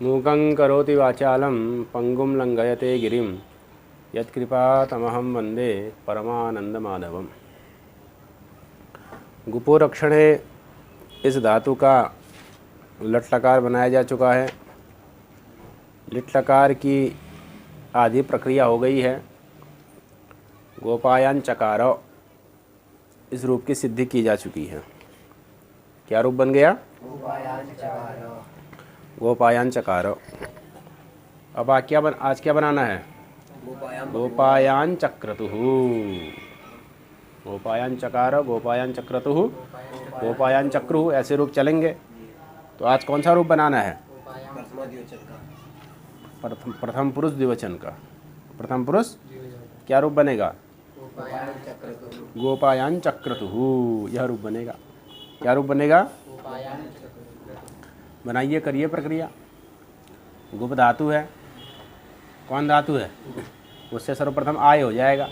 मूकं करोति वाचालं पंगुं लंघयते गिरिं यत्कृपातमहं वन्दे परमानंदमाधवम्। गुपोरक्षणे इस धातु का लट्लकार बनाया जा चुका है। लिट्लकार की आधी प्रक्रिया हो गई है। गोपायन चकार इस रूप की सिद्धि की जा चुकी है। क्या रूप बन गया? गोपायन चकार। अब आज क्या बनाना है? गोपायन चक्रतुः। गोपायन चकार, गोपायन चक्रतुः, गोपायन चक्रु, ऐसे रूप चलेंगे। तो आज कौन सा रूप बनाना है? प्रथम पुरुष द्विवचन का। प्रथम पुरुष क्या रूप बनेगा? गोपायन चक्रतुः, यह रूप बनेगा। क्या रूप बनेगा? बनाइए, करिए प्रक्रिया। गुप धातु है। कौन धातु है? उससे सर्वप्रथम आय हो जाएगा।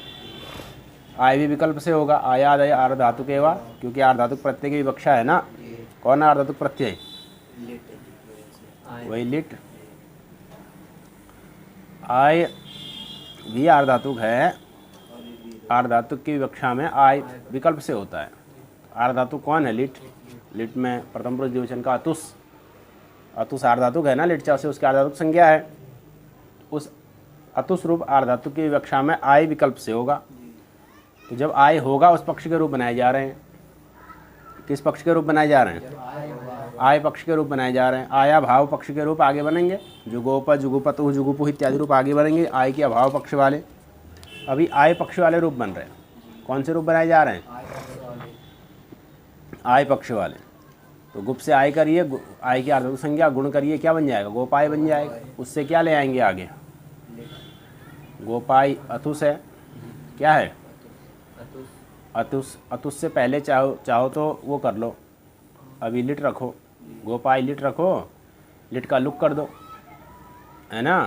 आय भी विकल्प से होगा। आयादय आर्ध धातु के वा, क्योंकि आर्ध धातु प्रत्यय की विवक्षा है ना। कौन आर्ध धातु प्रत्यय? वही लिट। आय भी आर्ध धातुक है। आर्ध धातुक की विवक्षा में आय विकल्प से होता है। आर्ध धातु कौन है? लिट। लिट में प्रथम पुरुष द्विवचन का अतुस। अतुस आर्ध धातुक है ना, लिट चा से उसकी आर्ध धातुक संज्ञा है। उस अतुस रूप आर्ध धातुक की विवक्षा में आय विकल्प से होगा। तो जब आय होगा उस पक्ष के रूप बनाए जा रहे हैं। किस पक्ष के रूप बनाए जा रहे हैं? आय पक्ष के रूप बनाए जा रहे हैं। आया भाव पक्ष के रूप आगे बनेंगे। जुगोप, जुगुपतु, जुगुपु इत्यादि रूप आगे बनेंगे आय के अभाव पक्ष वाले। अभी आय पक्ष वाले रूप बन रहे हैं। कौन से रूप बनाए जा रहे हैं? आय पक्ष वाले। तो गुप से आय करिए, आय की आर्ध संज्ञा गुण करिए, क्या बन जाएगा? गोपाय बन जाएगा। उससे क्या ले आएंगे आगे? गोपाय अतुस है। क्या है? अतुस। अतुस से पहले चाहो तो वो कर लो, अभी लिट रखो। गोपाय लिट रखो, लिट का लुक कर दो, है ना।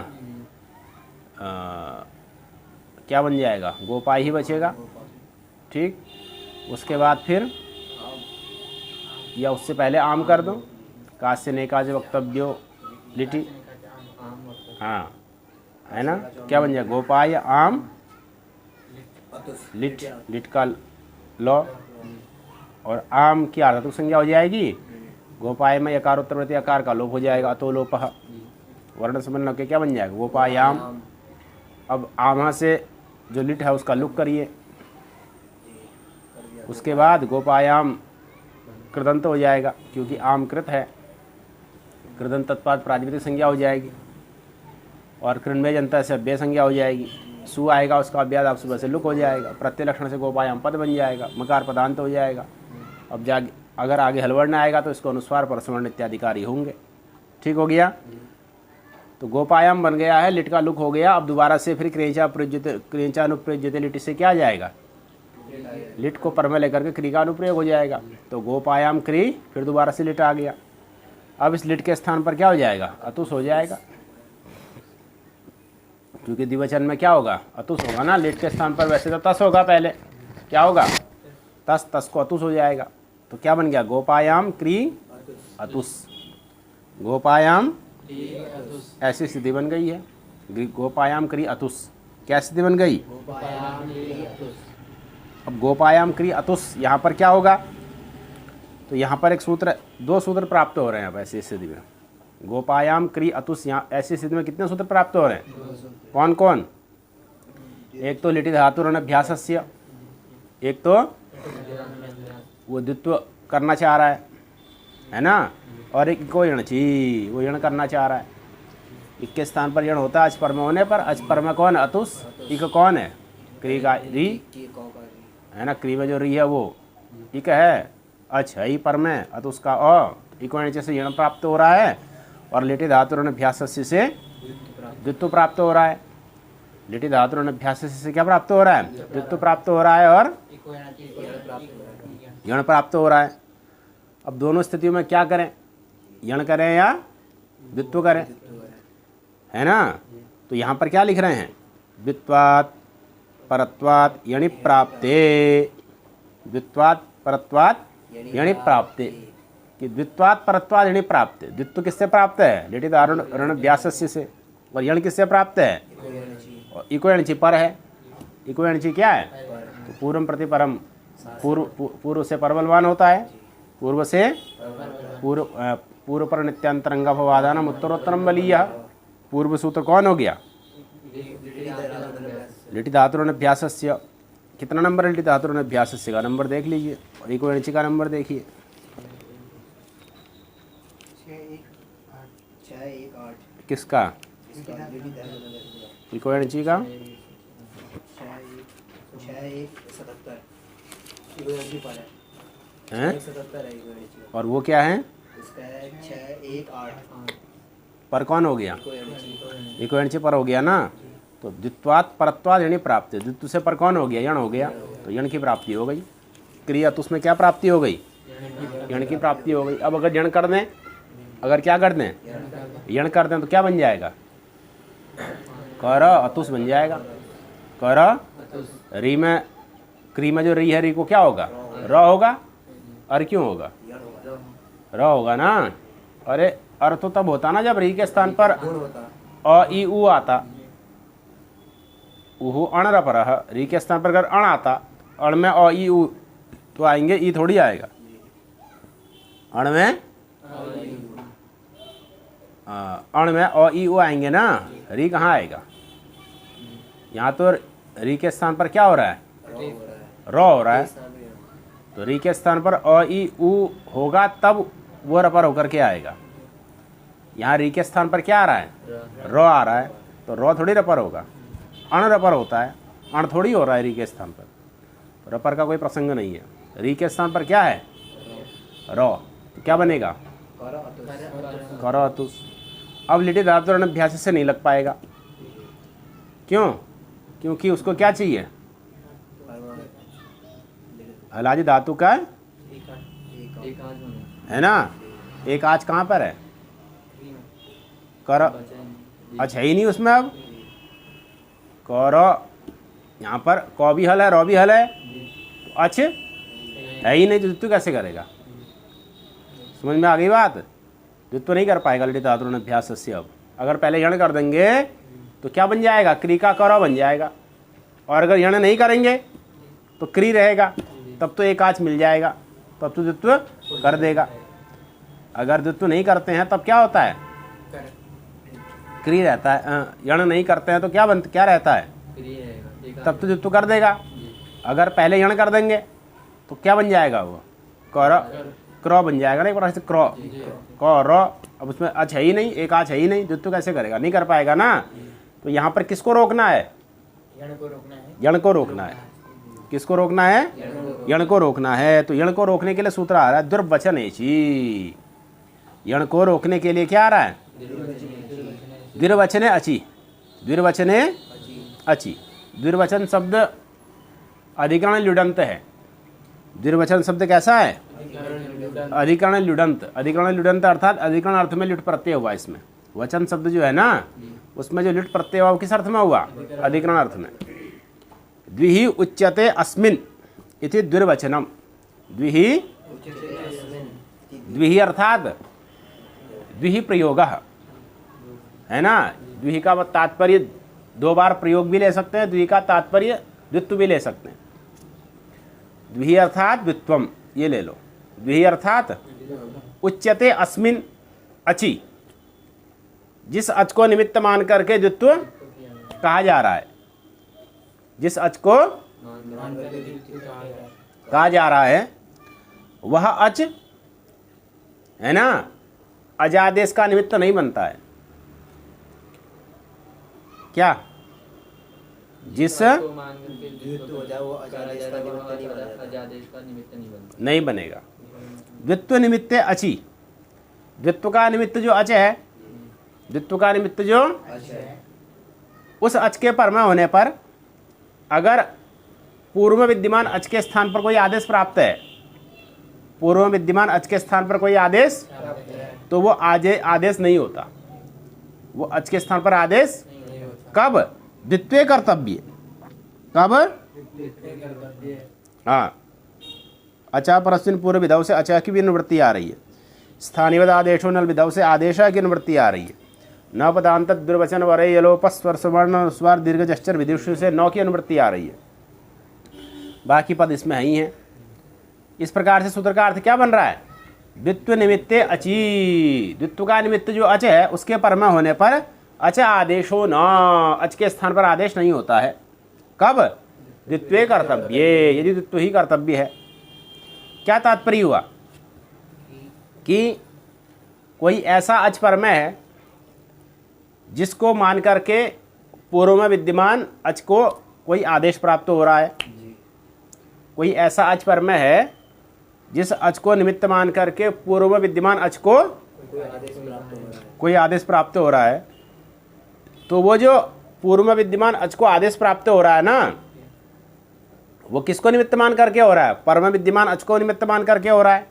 क्या बन जाएगा? गोपाय ही बचेगा। ठीक। उसके बाद फिर या उससे पहले आम कर दो। कास्य नेकाज वक्तव्यो लिटी, हाँ, है ना। क्या बन जाएगा? गोपाय आम लिट, लिट का लो, और आम की आर्धधातुक संज्ञा हो जाएगी। गोपाय में यकारोत्तरवर्ती आकार का लोप हो जाएगा। अतो लोपः वर्ण समन्वय के क्या बन जाएगा? गोपायाम। अब आमा से जो लिट है उसका लुक करिए। उसके बाद गोपायाम कृदंत हो जाएगा, क्योंकि आम कृत है। कृदंत तत्पाद प्रातिपदिक संज्ञा हो जाएगी, और कृन्मय जनता से अव्यय संज्ञा हो जाएगी। सु आएगा, उसका अभ्यास आप सुबह से लुक हो जाएगा। प्रत्यय लक्षण से गोपायाम पद बन जाएगा। मकार पदांत हो जाएगा। अब अगर आगे हलवर्ण आएगा तो इसको अनुस्वार परसवर्ण इत्यादि कार्य होंगे। ठीक हो गया। तो गोपायाम बन गया है, लिट का लुक हो गया। अब दोबारा से फिर क्रियचा अनुप्रयोज्यते लिट से क्या आ जाएगा? लिट को पर में लेकर के क्री का अनुप्रयोग हो जाएगा। तो गोपायाम क्री, फिर दोबारा से लिट आ गया। अब इस लिट के स्थान पर क्या हो जाएगा? अतुस हो जाएगा, क्योंकि द्विवचन में क्या होगा? अतुस होगा ना। लिट के स्थान पर वैसे तो तस होगा पहले। क्या होगा? तस। तस को अतुस हो जाएगा। तो क्या बन गया? गोपायाम क्री अतुस। गोपायाम ऐसी स्थिति बन गई है। गोपायाम क्री अतुस क्या स्थिति बन गई? अब गोपायाम क्री अतुस यहाँ पर क्या होगा? तो यहाँ पर एक सूत्र, दो सूत्र प्राप्त हो रहे हैं अब ऐसी स्थिति में। गोपायाम क्री अतुस, यहाँ ऐसी स्थिति में कितने सूत्र प्राप्त हो रहे हैं? कौन कौन? एक तो लिटि धातुरनभ्यासस्य, एक तो वो द्वित्व करना चाह रहा है ना, और एक को यणची, वो यण करना चाह रहा है। इक के स्थान पर यण होता है अच पर में होने पर। अच पर में कौन? अतुस। इक कौन है? क्री का री, है ना। क्री में जो री है वो इक है। अच है ही पर में, अतुस का अ। इको नीचे से यण प्राप्त हो रहा है, और लिटि धातुरनभ्यासस्य से द्वित्व प्राप्त हो रहा है। लिटि धातुरनभ्यासस्य से क्या प्राप्त हो रहा है? द्वित्व प्राप्त हो रहा है, और यण प्राप्त हो रहा है। अब दोनों स्थितियों में क्या करें? यण करें या द्वित्व करें, है ना। तो यहाँ पर क्या लिख रहे हैं? द्वित्वात् परत्वात् यणि प्राप्ते। द्वित्वात् परत्वात् यणि प्राप्ते। कि द्वित्वात् परत्वात् यणि प्राप्त। द्वित्व किससे प्राप्त है? लिटित आरुण ऋण व्यासस्य से। और यण किससे प्राप्त है? और इको यणचि पर है। इको यणचि क्या है? तो पूर्व प्रति परम, पूर्व से पर बलवान होता है, पूर्व से पूर्व पर नित्यांतरंगापवादानम उत्तरोत्तरम बलीय। पूर्व सूत्र कौन हो गया? लिटि धातुरनभ्यासस्य। कितना नंबर है लिटि धातुरनभ्यासस्य का? नंबर देख लीजिए। और इको यणचि का नंबर देखिए। 618 किसका? इको यणचि का 6177 हैं? 177 है इको यणचि का। और वो क्या है? इसका है 618 पर कौन हो गया? इको यणचि। इको यणचि पर हो गया ना। तो द्वित्वात् परत्वात् यणि प्राप्त। द्वित्व से पर कौन हो गया? यण हो गया। तो यण की प्राप्ति हो गई। क्रिया तो उसमें क्या प्राप्ति हो गई? यण की प्राप्ति हो गई। अब अगर यण कर दें, अगर क्या कर दें? यण कर दें तो क्या बन जाएगा? कर अतुस बन जाएगा। कर री में, क्री में जो री है, री को क्या होगा? र होगा। और क्यों होगा? र होगा ना। अरे अर तो तब होता ना जब री के स्थान पर अ ई उ आता। उहु अण रपरह। री के स्थान पर अगर अण आता, अण में अ ई उ तो आएंगे, ई थोड़ी आएगा। अण में अ ई उ आएंगे ना। री कहाँ आएगा? यहाँ तो री के स्थान पर क्या हो रहा है? र हो रहा है। तो री के स्थान पर अ ई उ होगा, तब वो रपर होकर के आएगा। यहाँ री के स्थान पर क्या आ रहा है? र आ रहा है। तो र थोड़ी रपर होगा, अण रपर होता है। अण थोड़ी हो रहा है री के स्थान पर। रपर का कोई प्रसंग नहीं है। री के स्थान पर क्या है? र। तो क्या बनेगा? कर अतुस। अब लिटि धातुरनभ्यास से नहीं लग पाएगा। क्यों? क्योंकि उसको क्या चाहिए? हलाजी धातु का है ना। एक आज कहाँ पर है? कर। अच्छा है ही नहीं उसमें। अब कर, यहाँ पर क भी हल है, र भी हल है, तो अच्छ है ही नहीं, तो द्वित्व कैसे करेगा? समझ में आ गई बात? द्वित्व नहीं कर पाएगा लिटि धातुरनभ्यास से। अब अगर पहले यण कर देंगे तो क्या बन जाएगा? क्री का कर बन जाएगा। और अगर यण नहीं करेंगे तो क्री रहेगा, तब तो एक आच मिल जाएगा, तब तो द्वित्व कर देगा। अगर द्वित्व नहीं करते हैं तब क्या होता है? क्री रहता है। यण नहीं करते हैं तो क्या रहता है? तब तो द्वित्व कर देगा। अगर पहले यण कर देंगे तो क्या बन जाएगा? वो क्र बन जाएगा ना। एक बार क्र क र। अब उसमें अच है ही नहीं, एक आच है ही नहीं, द्वित्व कैसे करेगा? नहीं कर पाएगा ना। तो यहाँ पर किसको रोकना है? यण को रोकना है। किसको रोकना है? यण को रोकना है। तो यण को रोकने के लिए सूत्र आ रहा है दुर्वचन एचि। यण को रोकने के लिए क्या आ रहा है? द्विर्वचने अचि। द्विर्वचने अचि। द्विर्वचन शब्द अधिकरण ल्युडंत है। द्विर्वचन शब्द कैसा है? अधिकरण ल्युडंत। अधिकरण ल्युडंत अर्थात अधिकरण अर्थ में लिट प्रत्यय हुआ। इसमें वचन शब्द जो है ना, उसमें जो लिट प्रत्यय हुआ किस अर्थ में हुआ? अधिकरण अर्थ में। द्विहि उच्यते अस्मिन् इति द्विर्वचनम। द्विहि, द्विहि अर्थात द्विहि प्रयोगः है ना। द्विहि का तात्पर्य दो बार प्रयोग भी ले सकते हैं, द्विहि का तात्पर्य द्वित्व भी ले सकते हैं। द्विहि अर्थात द्वित्वम, ये ले लो। द्विहि अर्थात उच्यते अस्मिन् अचि, जिस अच को निमित्त मान करके द्वित्व कहा जा रहा है। जिस अच को कहा जा रहा है वह अच है ना, अजादेश का निमित्त नहीं बनता है। क्या? जिस नहीं बनेगा। द्वित्व निमित्त अचि। द्वित्व का निमित्त जो अच है, द्वित्व का निमित्त जो उस अच के परम होने पर अगर पूर्व विद्यमान अच के स्थान पर कोई आदेश प्राप्त है, पूर्व विद्यमान अच के स्थान पर कोई आदेश, तो वो आदेश नहीं होता। वो अच के स्थान पर आदेश कब? द्वित्वे कर्तव्य। कब? हाँ, अचा परस्मिन् पूर्व विधाओं से अचा की भी निवृत्ति आ रही है। स्थानीयवद आदेशो नल विधव से आदेश की अनुवृत्ति आ रही है। न पदांत दुर्वचन वरे यलोप स्वर सुवर्ण स्वर दीर्घ जश्चर विदुषु से नौ की अनुवृत्ति आ रही है। बाकी पद इसमें है ही हैं। इस प्रकार से सूत्र का अर्थ क्या बन रहा है? द्वित्व निमित्ते अची, द्वित्व का निमित्त जो अच है उसके परमय होने पर अच आदेशो न, अच के स्थान पर आदेश नहीं होता है। कब? द्वित्वे कर्तव्ये, यदि द्वित्व ही कर्तव्य है। क्या तात्पर्य हुआ कि कोई ऐसा अच परमय है जिसको मान करके पूर्व में विद्यमान अच को कोई आदेश प्राप्त हो रहा है। कोई ऐसा अच परमय है जिस अच को निमित्त मान करके पूर्व में विद्यमान अच को कोई आदेश प्राप्त हो रहा है। तो वो जो पूर्व में विद्यमान अच को आदेश प्राप्त हो रहा है ना, वो किसको निमित्त मान करके हो रहा है? परम विद्यमान अच को निमित्त मान करके हो रहा है।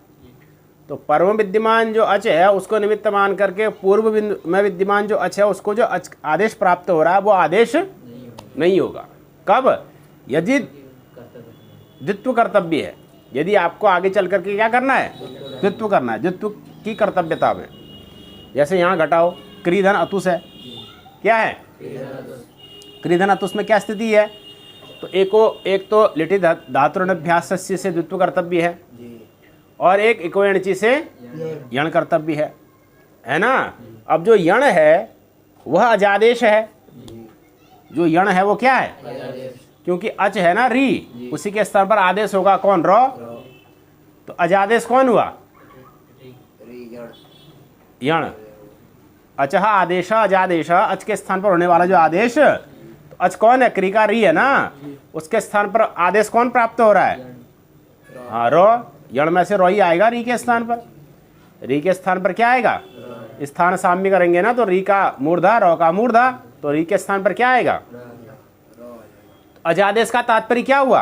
तो परम विद्यमान जो अच है उसको निमित्त मान करके पूर्व में विद्यमान जो अच है उसको जो आदेश प्राप्त हो रहा है वो आदेश नहीं होगा। कब? यदि द्वित्व कर्तव्य है, यदि आपको आगे चल करके क्या करना है? द्वित्व करना है, द्वित्व की कर्तव्यता में। जैसे यहाँ घटाओ, क्रीधन अतुस है, क्या है? क्रीधन अतुस में क्या स्थिति है? तो एक तो लिटि धातुरण्यभ्यास से द्वित्व कर्तव्य है और एक इको यणचि से यण कर्तव्य है ना। अब जो यण है वह अजादेश है, जो यण है वो क्या है? क्योंकि अच है ना री, उसी के स्थान पर आदेश होगा कौन? रॉ। तो अजादेश कौन हुआ? यण। अचह आदेश अजादेश, अच के स्थान पर होने वाला जो आदेश, तो अच कौन है? क्री का री है ना, उसके स्थान पर आदेश कौन प्राप्त हो रहा है? हाँ, रॉ। यण में से रॉ ही आएगा री के स्थान पर। री के स्थान पर क्या आएगा? स्थान साम्य करेंगे ना, तो री का मूर्धा, रॉ का मूर्धा, तो री के स्थान पर क्या आएगा? अजादेश का तात्पर्य क्या हुआ?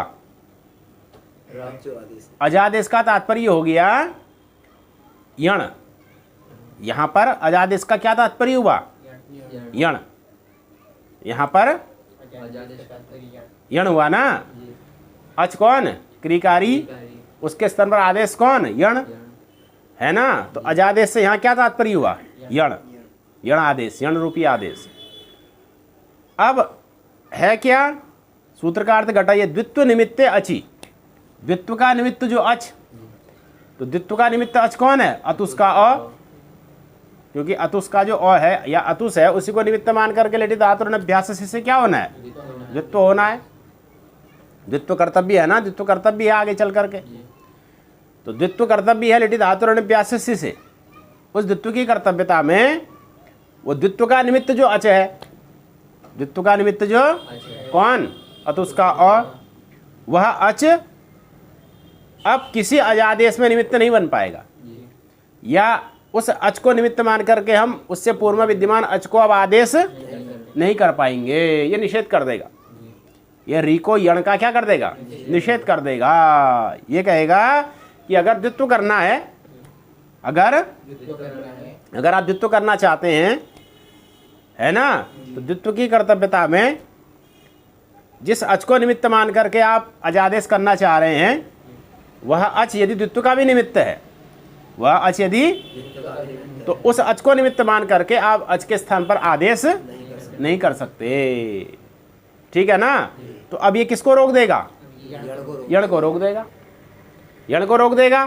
अजादेश का तात्पर्य हो गया यण। यहां पर अजादेश का क्या तात्पर्य हुआ? यण। यहां पर यण हुआ ना। अच कौन? क्रिकारी, उसके स्थान पर आदेश कौन? यण है ना। तो अजादेश से यहां क्या तात्पर्य हुआ? यण। यण आदेश, यण रूपी आदेश। अब है क्या? सूत्र का अर्थ घटाइए। द्वित्व निमित्ते अचि, द्वित्व का निमित्त जो अच, तो द्वित्व का निमित्त अच कौन है? अतुस का अ, क्योंकि अतुस का जो अ है या अतुस है उसी को निमित्त मान करके लिटि धातुरण्यभ्यास से क्या होना है? द्वित्व होना है। द्वित्व कर्तव्य है ना, द्वित्व कर्तव्य है आगे चल करके। तो द्वित्व कर्तव्य है लिटि धातुरण्यभ्यास से। उस द्वित्व की कर्तव्यता में वो द्वित्व का निमित्त जो अच है, द्वित्व का निमित्त जो कौन? अतुस का अ, वह अच अब किसी अजादेश में निमित्त नहीं बन पाएगा, या उस अच को निमित्त मान करके हम उससे पूर्व में विद्यमान अच को अब आदेश नहीं कर पाएंगे। ये निषेध कर देगा। ये री को यण का क्या कर देगा? निषेध कर देगा। ये कहेगा कि अगर द्वित्व करना है, अगर आप द्वित्व करना चाहते हैं, है ना, तो द्वित्व की कर्तव्यता में जिस अच को निमित्त मान करके आप अजादेश करना चाह रहे हैं, वह अच यदि द्वित्व का भी निमित्त है, वह अच यदि, तो उस अच को निमित्त मान करके आप अच के स्थान पर आदेश नहीं कर सकते। ठीक है ना। तो अब ये किसको रोक देगा? यण को रोक देगा। यण को रोक देगा।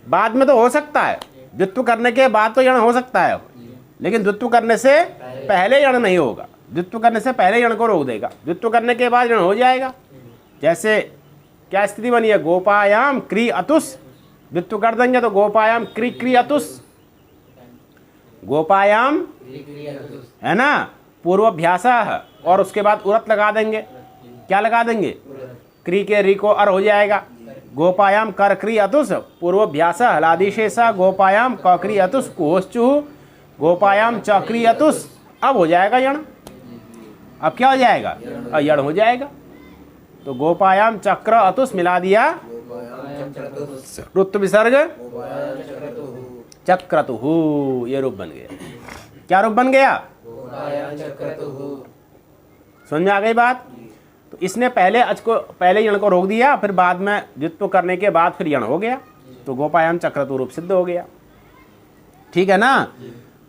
बाद में तो हो सकता है, द्वित्व करने के बाद तो यण हो सकता है, लेकिन द्वित्व करने से पहले यण नहीं होगा। द्वित्व करने से पहले यण को रोक देगा, द्वित्व करने के बाद यण हो जाएगा। जैसे क्या स्थिति बनी है? गोपायाम क्री अतुस, द्वित्व कर देंगे तो गोपायाम क्री क्री अतुस, गोपायाम है ना, पूर्वाभ्यास, और उसके बाद उरत लगा देंगे। क्या लगा देंगे? क्री के री को अर हो जाएगा। गोपायाम कर क्री अतुस पूर्वाभ्यास हलादिशेषा, गोपायाम कक्री अतुस कुहोश्चु, गोपायाम चक्री अतुस, अब हो जाएगा यण। अब क्या हो जाएगा? यण हो जाएगा। तो गोपायाम चक्र अतुस मिला दिया, रुत्व विसर्ग चक्रतुहु, ये रूप बन गया। क्या रूप बन गया? समझ आ गई बात? तो इसने पहले अच को, पहले यण को रोक दिया, फिर बाद में द्वित्व करने के बाद फिर यण हो गया, तो गोपायाम चक्रतु रूप सिद्ध हो गया। ठीक है ना।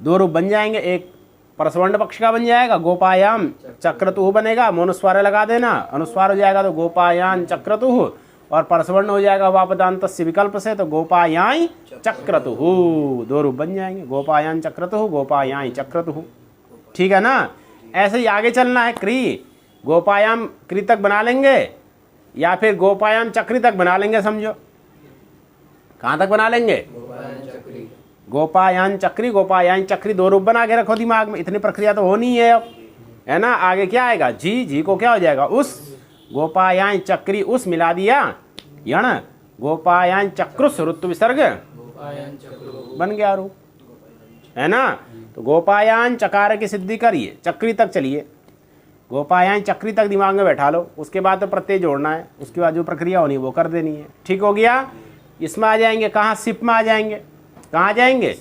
दो रूप बन जाएंगे, एक परसवर्ण पक्ष का बन जाएगा गोपायाम चक्रतुः बनेगा, मोनुस्वार लगा देना, अनुस्वार हो जाएगा तो गोपायान चक्रतुः, और परसवर्ण हो जाएगा वापदांतस्य विकल्प से तो गोपायाय चक्रतुः। दो रूप बन जाएंगे, गोपायान चक्रतुः, गोपायाय चक्रतुः। ठीक है ना। ऐसे ही आगे चलना है, क्री गोपायाम क्री तक बना लेंगे या फिर गोपायाम चक्री तक बना लेंगे। समझो कहाँ तक बना लेंगे, गोपायान चक्री गोपायान चक्री, दो रूप बना के रखो दिमाग में। इतनी प्रक्रिया तो होनी है अब, है ना। आगे क्या आएगा, जी, जी को क्या हो जाएगा उस, गोपायान चक्री उस मिला दिया यण, गोपायान चक्रुस ऋतु विसर्ग बन गया रूप, है ना। तो गोपायान चकार की सिद्धि करिए, चक्री तक चलिए, गोपायान चक्री तक दिमाग में बैठा लो। उसके बाद तो प्रत्यय जोड़ना है, उसके बाद जो प्रक्रिया होनी है वो कर देनी है। ठीक हो गया। इसमें आ जाएंगे कहाँ, सिप में आ जाएंगे। कहाँ जाएंगे,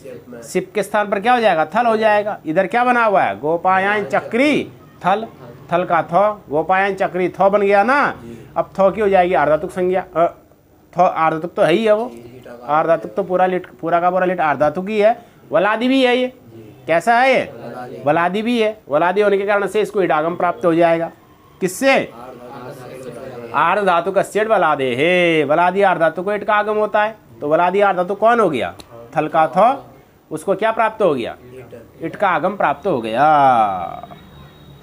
सिप के स्थान पर क्या हो जाएगा, थल हो जाएगा। इधर क्या बना हुआ है, गोपायान चक्री थल, थल का थ, गोपायान चक्री थ बन गया ना। अब थ की हो जाएगी आर्धातुक संज्ञा, थ आर्धातुक तो है ही है वो, आर्धातुक तो पूरा का पूरा लिट आर्धातुक ही है। वलादि भी है ये, कैसा है ये, वलादि भी है। वलादि होने के कारण से इसको इडागम प्राप्त हो जाएगा, किससे, आर्धातुक अस्येड वलादे है। वलादि आर्धातुक को इट का आगम होता है, तो वलादि आर्धातुक कौन हो गया, थल का थ, उसको क्या प्राप्त हो गया, इट का आगम प्राप्त हो गया,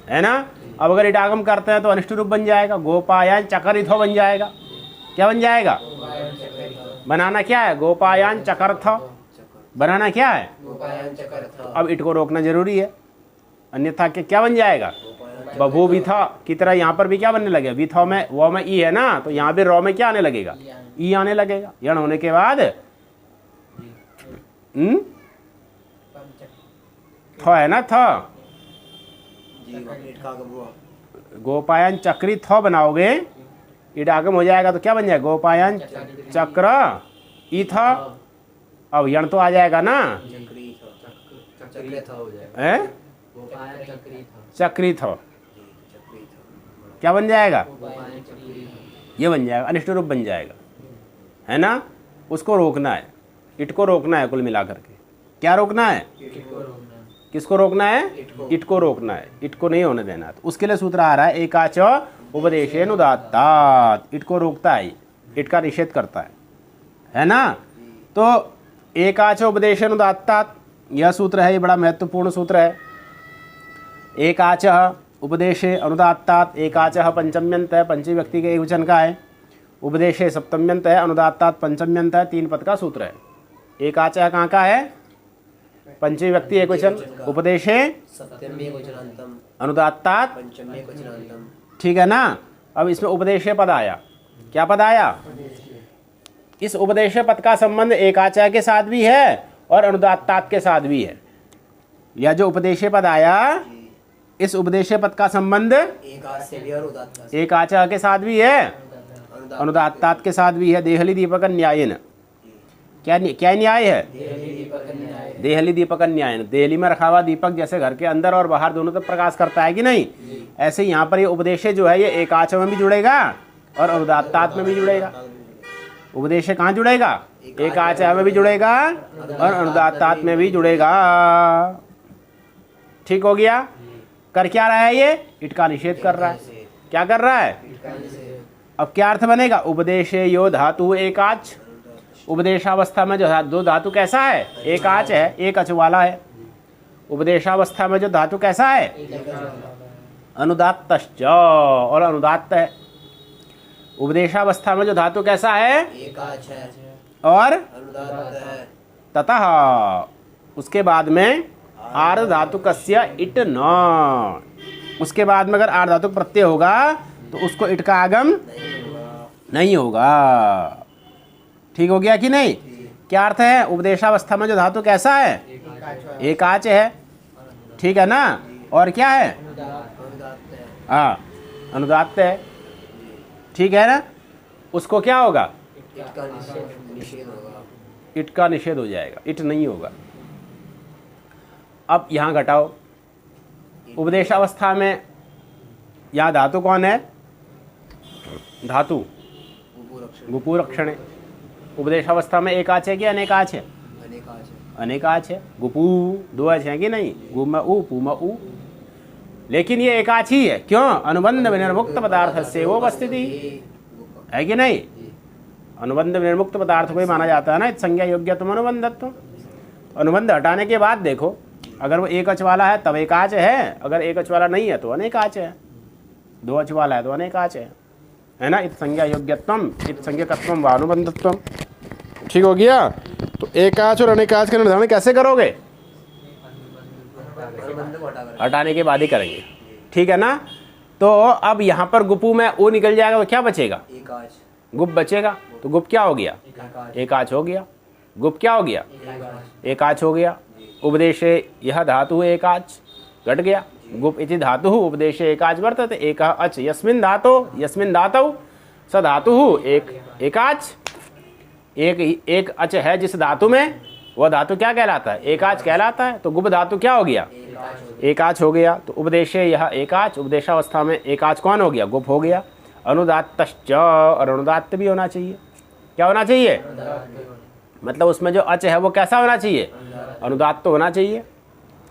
है ना। अब अगर इट आगम करते हैं तो अनिष्ट रूप बन जाएगा, गोपायान चकरिथो बन जाएगा। क्या बन जाएगा, बनाना क्या है, गोपायान चकर्थ, बनाना क्या है। अब इट को रोकना जरूरी है, अन्यथा क्या बन जाएगा, बभू विथा की तरह यहाँ पर भी क्या बनने लगेगा, विथा में वो में ई है ना, तो यहाँ भी रॉ में क्या आने लगेगा, ई आने लगेगा। यण होने के बाद थ है ना, थ गोपायन चक्री थ बनाओगे, इडागम हो जाएगा तो क्या बन जाएगा, गोपायन चक्र ई था। अब यण तो आ जाएगा ना, चक्री था, क्या बन जाएगा, ये बन जाएगा, अनिष्ट रूप बन जाएगा, है ना। उसको रोकना है, इट को रोकना है, कुल मिलाकर के क्या रोकना है, किसको रोकना है, इट को रोकना है, इट को नहीं होने देना। तो उसके लिए सूत्र आ रहा है एकाच उपदेशेनुदात्तात्, इट को रोकता है, इट का निषेध करता है ना। तो एकाच उपदेशेनुदात्तात् यह सूत्र है, ये बड़ा महत्वपूर्ण सूत्र है। एकाच उपदेशे अनुदात्तात्, एकाच पंचम्यंत है, पंचमी व्यक्ति के एक वचन का है, उपदेशे सप्तम्यंत है, अनुदात्तात् पंचम्यंत है, 3 पद का सूत्र है। एकाच कहाँ का है, पंचमी व्यक्ति एक वचन, उपदेशे अनुदात्तात्, ठीक है ना। अब इसमें उपदेशे पद आया, क्या पद आया, इस उपदेशे पद का संबंध एकाचा के साथ भी है और अनुदात्तात् के साथ भी है। यह जो उपदेशे पद आया, इस उपदेशे पद का संबंध एकाचा के साथ भी है, अनुदात्तात् के साथ भी है। देहली दीपक न्यायन, क्या न्याय है, देहली दीपक न्यायन, देहली में रखा हुआ दीपक जैसे घर के अंदर और बाहर दोनों तरफ प्रकाश करता है कि नहीं, ऐसे यहाँ पर ये उपदेशे जो है ये एकाच में भी जुड़ेगा और अनुदात्तात् में भी जुड़ेगा। उपदेशे कहाँ जुड़ेगा, एकाच में भी जुड़ेगा और अनुदात्तात् में भी जुड़ेगा। ठीक हो गया। कर क्या रहा है ये, इट का निषेध कर रहा है। क्या कर रहा है, अब क्या अर्थ बनेगा, उपदेशे यो धातु एकाच, उपदेशावस्था में जो दो धातु कैसा है, एकाच है, एक अच वाला है। उपदेशावस्था में जो धातु कैसा है, अनुदात्तश्च, और अनुदात्त है। उपदेशावस्था में जो धातु कैसा है, एकाच है और अनुदात्त है। ततः उसके बाद में आर्ध धातुकस्य इट न, उसके बाद में अगर आर्ध धातुक प्रत्यय होगा तो उसको इट का आगम नहीं होगा। ठीक हो गया कि नहीं। क्या अर्थ है, उपदेशावस्था में जो धातु कैसा है, एकाच है, ठीक है ना, और क्या है, हाँ अनुदात्त है, ठीक है ना। उसको क्या होगा, इट का निषेध हो जाएगा, इट नहीं होगा। अब यहाँ घटाओ, उपदेशावस्था में यहाँ धातु कौन है, धातु गुपुरक्षण है। उपदेशावस्था में एकाच है कि अनेकाच है, अनेकाच है। गुपू दो अच है कि नहीं, गु में उ पू में उ, लेकिन ये एकाच ही है। क्यों? अनुबंध विनिर्मुक्त पदार्थ से वो उपस्थिति है कि नहीं। अनुबंध विनिर्मुक्त पदार्थ को ही माना जाता है ना संज्ञा योग्यत्व अनुबंधत्व। अनुबंध हटाने के बाद देखो, अगर वो एक अच वाला है तब एकाच है, अगर एक अच वाला नहीं है तो अनेकाच है, दो अच वाला है तो अनेकाच है ना। इत संज्ञा योग्यत्वम इत संज्ञकत्वम व अनुबंधत्वम। ठीक हो गया। तो एकाच और अनेकाच का निर्धारण कैसे करोगे? अनुबंध को हटा कर हटाने के बाद ही करेंगे, ठीक है ना। तो अब यहाँ पर गुपू में ओ निकल जाएगा तो क्या बचेगा? एकाच गुप बचेगा। तो गुप क्या हो गया? एकाच एकाच हो गया। गुप क्या हो गया? एकाच एकाच हो गया। उपदेशे यह धातु एकाच घट गया। गुप इति धातु उपदेशे एकाच वर्तते। एक अच यस्मिन् धातौ स धातु एकाच। एक अच है जिस धातु में, वह धातु क्या कहलाता है? एकाच कहलाता है। तो गुप धातु क्या हो गया? एकाच हो गया। तो उपदेशे यह एकाच, उपदेशावस्था में एकाच कौन हो गया? गुप हो गया। अनुदात्तश्च, और अनुदात्त भी होना चाहिए। क्या होना चाहिए? मतलब उसमें जो अच है वो कैसा होना चाहिए? अनुदात्त होना चाहिए,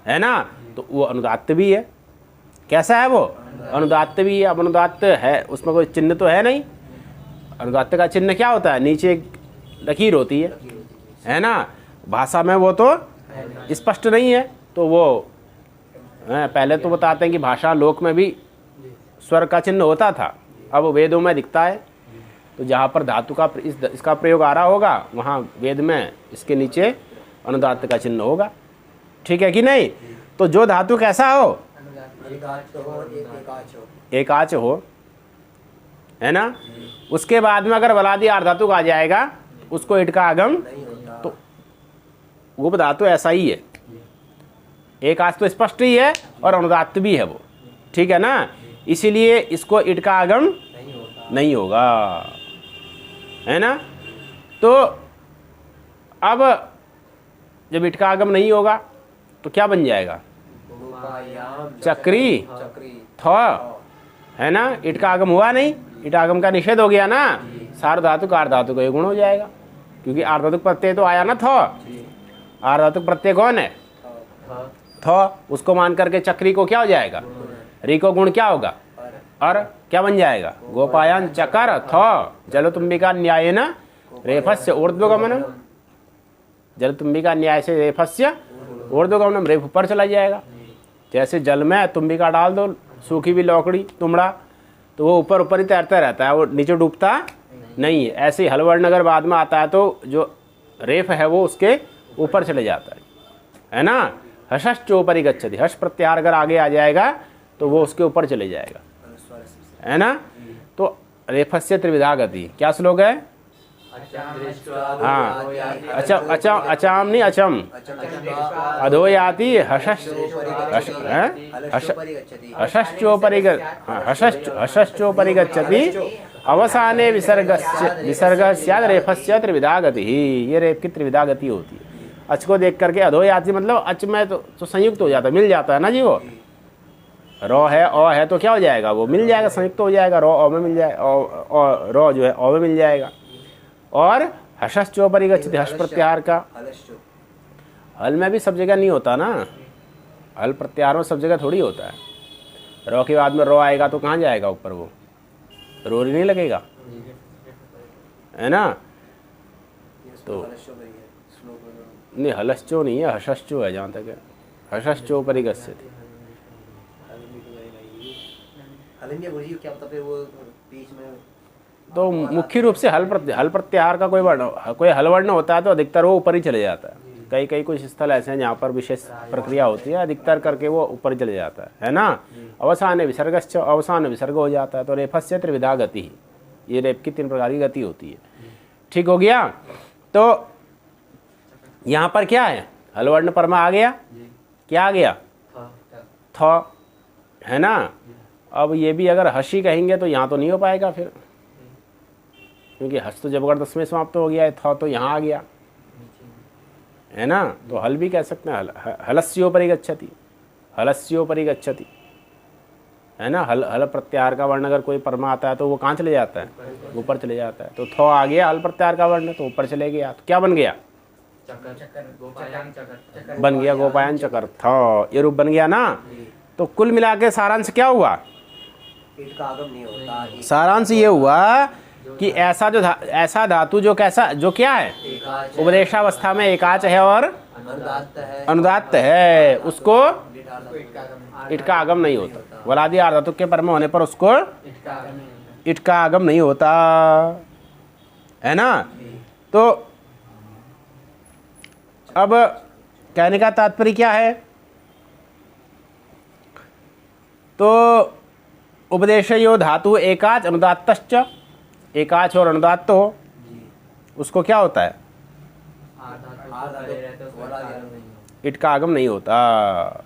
है ना। तो वो अनुदात्त भी है। कैसा है वो? अनुदात्त भी है। अब अनुदात्त है उसमें कोई चिन्ह तो है नहीं। अनुदात्त का चिन्ह क्या होता है? नीचे एक लकीर होती है ना। भाषा में वो तो स्पष्ट नहीं है। तो वो पहले तो बताते हैं कि भाषा लोक में भी स्वर का चिन्ह होता था, अब वेदों में दिखता है। तो जहाँ पर धातु का इसका प्रयोग आ रहा होगा वहाँ वेद में इसके नीचे अनुदात्त का चिन्ह होगा। ठीक है कि नहीं। तो जो धातु कैसा हो? एकाच हो, है ना। उसके बाद में अगर बलादी आर्धातुक आ जाएगा उसको इट का आगम, तो वो धातु ऐसा ही है। एकाच तो स्पष्ट ही है और अनुदात्त भी है वो, ठीक है ना। इसीलिए इसको इट का आगम नहीं होगा, है ना। तो अब जब इट का आगम नहीं होगा तो क्या बन जाएगा? चक्री थ, है ना। इट का आगम हुआ नहीं, इट आगम का निषेध हो गया ना। सार्वधातुक आर्धातुक का गुण हो जाएगा, क्योंकि आर्धातुक प्रत्यय तो आया ना थ। आर्धातुक प्रत्यय कौन है? थ। उसको मान करके चक्री को क्या हो जाएगा? री को गुण क्या होगा? और क्या बन जाएगा? गोपायान चकर थ जलतुंबिका न्याय न रेफस्य ऊर्ध्वगमनम। जलतुंबिका न्याय से रेफस्य ऊर्ध्वगमनम, रेफ ऊपर चला जाएगा। जैसे जल में तुंबिका डाल दो, सूखी भी लौकड़ी तुमड़ा, तो वो ऊपर ऊपर ही तैरता रहता है, वो नीचे डूबता नहीं है। ऐसे हलवर्ण अगर बाद में आता है तो जो रेफ है वो उसके ऊपर चले जाता है ना। हशश्चोपरि गच्छति, हश प्रत्याहार अगर आगे आ जाएगा तो वो उसके ऊपर चले जाएगा, है ना। तो रेफस्य त्रिविधा गति, क्या श्लोक है? हाँ, अचाम नहीं अचम अधोयाति हशश्चोपरि गच्छति अवसाने विसर्ग स्यात् रेफस्य त्रिविधा गति। ये रेफ की त्रिविधा गति होती है। अच को देख करके अधोयाति मतलब अच में तो संयुक्त हो जाता है, मिल जाता है ना जी। वो रॉ है अ है तो क्या हो जाएगा? वो मिल जाएगा, संयुक्त हो जाएगा। रॉ अ में मिल जाएगा, रॉ जो है अ में मिल जाएगा। और हशश्चोपरि गच्छति, हश प्रत्याहार का हल में भी सब जगह नहीं होता ना। हल प्रत्याहार में सब जगह थोड़ी होता है। रॉ के बाद में रॉ आएगा तो कहाँ जाएगा? ऊपर वो रोरी नहीं लगेगा, है ना। तो नहीं, हलश्चो नहीं है, हशश्चो है जहाँ तक है। हशश्चोपरि गच्छति तो मुख्य रूप से हल प्रत्याहार का कोई हल वर्ण होता है तो अधिकतर वो ऊपर ही चले जाता है। कई कुछ स्थल ऐसे हैं जहाँ पर विशेष प्रक्रिया होती है, अधिकतर करके वो ऊपर चले जाता है ना। अवसान विसर्गश्च, अवसान विसर्ग हो जाता है। तो रेफस्य त्रिविधा गति, ये रेफ की 3 प्रकार की गति होती है। ठीक हो गया। तो यहाँ पर क्या है? हल वर्ण परमा आ गया, क्या आ गया? थ, है ना। अब ये भी अगर हशी कहेंगे तो यहाँ तो नहीं हो पाएगा फिर, क्योंकि हस तो जबरदस्त में समाप्त हो गया है, था तो यहाँ आ गया, है ना। तो हल भी कह सकते हैं, हलस्योपरि गच्छति, हलस्योपरि गच्छति, है ना। हल प्रत्याहार का वर्ण अगर कोई परमा आता है तो वो कहाँ चले जाता है? ऊपर चले जाता है। तो थ आ गया हल प्रत्याहार का वर्ण, तो ऊपर चले गया, तो क्या बन गया? बन गया गोपायन चकर्थ, ये रूप बन गया ना। तो कुल मिला के सारांश क्या हुआ? ईट का आगम नहीं होता। सारांश ये हुआ कि ऐसा धातु जो क्या है, एकाच उपदेशावस्था में एकाच है और अनुदात्त है, अनुदात्त है, उसको ईट ईट का आगम नहीं होता। वलादि आर्धातुक के पर में होने पर उसको ईट का आगम नहीं होता, है ना। तो अब कहने का तात्पर्य क्या है? तो उपदेशयो धातु एकाच अनुदात्तश्च, एकाच और अनुदात्त हो, उसको क्या होता है? ईट का आगम नहीं होता।